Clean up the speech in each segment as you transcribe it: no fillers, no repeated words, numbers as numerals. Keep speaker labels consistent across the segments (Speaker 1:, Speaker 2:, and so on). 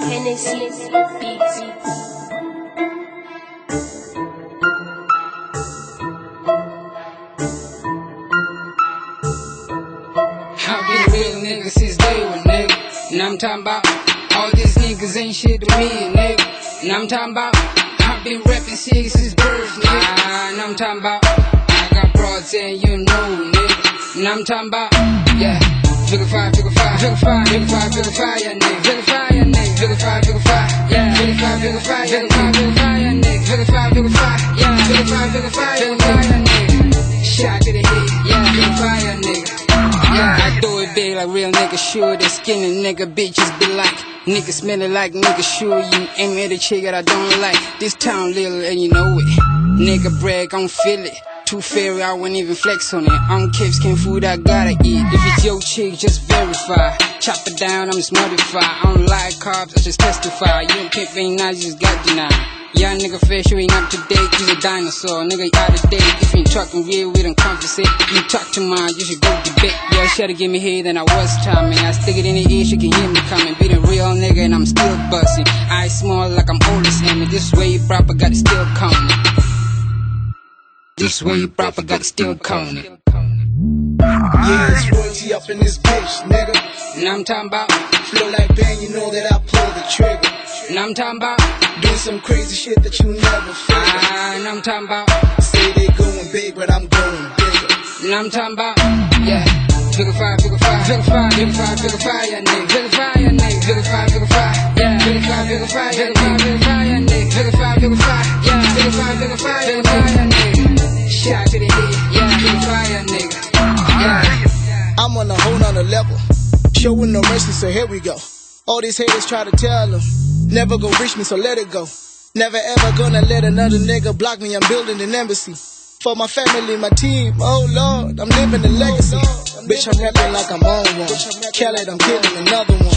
Speaker 1: HenecBeatz.
Speaker 2: I've been real nigga since day one, nigga. And I'm talking about all these niggas ain't shit to me, nigga. And I'm talking about I've been rapping since birth, nigga. And I'm talking about I got broads and you know, nigga. And I'm talking about, yeah. Figure five, yeah, nigga. Figure five, yeah. Figure five, yeah, nigga. Figure five, yeah, nigga. Figure five, yeah, nigga. Shot to the head, yeah. Figure five, yeah, nigga. Yeah, I do it big like real nigga, sure. That skinny nigga bitches be like, nigga smelling like nigga, sure. You ain't at a chick that I don't like. This town little and you know it. Nigga brag, I don't feel it. Too fairy, I wouldn't even flex on it. On kips, can't food, I gotta eat. If it's your chick, just verify. Chop it down, I'm just modified. I don't like carbs, I just testify. You don't pimp ain't nice, you just got denied. Young nigga fresh, you ain't up to date, you a dinosaur. Nigga out of date, if you ain't talking real, we don't compensate. You talk to mine, you should go debate. Yo, shoulda give me head and I was timing. I stick it in the ear, she can hear me coming. Be the real nigga and I'm still busting. Eyes small like I'm old as him. This way you proper, got it still coming. This way you proper, got it still coming.
Speaker 3: Yeah, it's royalty up in this bitch, nigga.
Speaker 2: And I'm talking about
Speaker 3: Flow like bang, you know that I pull the trigger.
Speaker 2: and I'm talking about
Speaker 3: Doing some crazy shit that you never figured.
Speaker 2: and I'm talking about
Speaker 3: Say they going big, but I'm going bigger.
Speaker 2: and I'm talking about, yeah. Figure five, yeah, nigga. Figure five, yeah, nigga. Figure five, yeah. Figure five, yeah, nigga. Figure five, yeah. Figure five, yeah, nigga. Shot to the head, yeah. Figure five, yeah, nigga. Yeah.
Speaker 3: I'm on a whole nother level, showing no mercy, so here we go. All these haters try to tell them, never go reach me, so let it go. Never ever gonna let another nigga block me, I'm building an embassy. For my family, my team, oh Lord, I'm living a legacy. Bitch, I'm rapping like I'm on one. Kill it, I'm killing another one.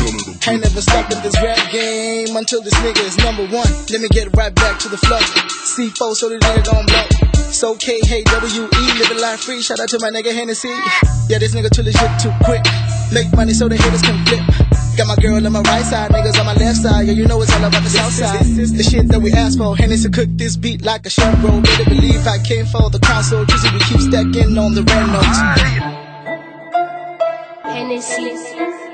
Speaker 3: Ain't never stopped in this rap game until this nigga is number one. Let me get right back to the flow. C4, so the nigga gon' blow. So K-H-W-E, living life free. Shout out to my nigga Hennessy. Yeah, this nigga too legit, too quick. Make money so the haters can flip. Got my girl on my right side, niggas on my left side. Yeah, you know it's all about the south side. The shit that we asked for. Hennessy cook this beat like a chef, bro. Better believe I came for the console. Juicy, we keep stacking on the red notes.
Speaker 1: HenecBeatz.